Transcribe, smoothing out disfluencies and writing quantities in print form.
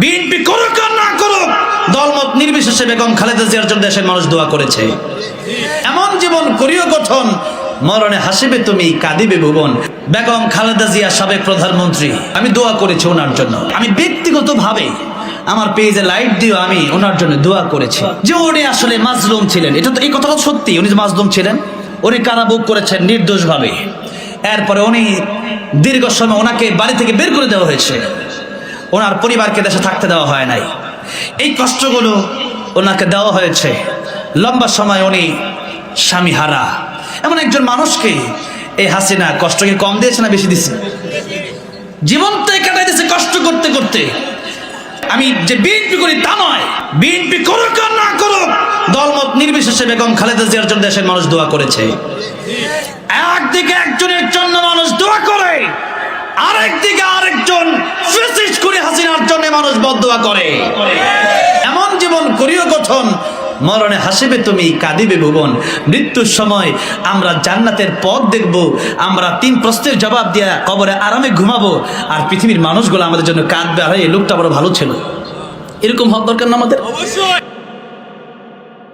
BNP করুক আর না করুক, দলমত নির্বিশেষে বেগম খালেদা জিয়ার জন্য দেশের মানুষ দোয়া করেছে। এমন জীবন করিও গঠন, মরণে হাসিবে তুমি কাঁদিবে ভুবন। বেগম খালেদা জিয়া সাবেক প্রধানমন্ত্রী, আমি দোয়া করেছি ওনার জন্য। আমি ব্যক্তিগতভাবে আমার পেজে লাইট দিও আমি ওনার জন্য দোয়া করেছি যে উনি আসলে মাজলুম ছিলেন। এটা তো এই কথাটা সত্যি, উনি যে মাজলুম ছিলেন, উনি কারাভোগ করেছেন নির্দোষভাবে। এরপরে উনি দীর্ঘ সময় ওনাকে বাড়ি থেকে বের করে দেওয়া হয়েছে, ওনার পরিবারকে দেশে থাকতে দেওয়া হয় নাই। এই কষ্টগুলো ওনাকে দেওয়া হয়েছে। লম্বা সময় উনি স্বামী হারা এমন একজন মানুষকে এই হাসিনা কষ্টকে কম দিয়েছে না বেশি দিয়েছে? জীবনটাই কাটাই দিয়েছে কষ্ট করতে করতে। আমি যে বিএনপি করি তা নয়, বিএনপি করুক আর না করুক, দলমত নির্বিশেষে বেগম খালেদা জিয়ার জন্য দেশের মানুষ দোয়া করেছে। একদিকে একজনের জন্য মানুষ দোয়া করে, আরেকদিকে আরেকজন ফ্যাসিস্ট করে হাসিনার জন্য মানুষ বদদোয়া করে। এমন জীবন করিও গঠন, মরণে হাসিবে তুমি কাঁদিবে ভুবন। মৃত্যুর সময় আমরা জান্নাতের পথ দেখব, আমরা 3 প্রশ্নের জবাব দিয়া কবরে আরামে ঘুমাবো, আর পৃথিবীর মানুষগুলো আমাদের জন্য কাঁদবে, আর এই লোকটা বড় ভালো ছিল। এরকম হওয়ার দরকার না আমাদের?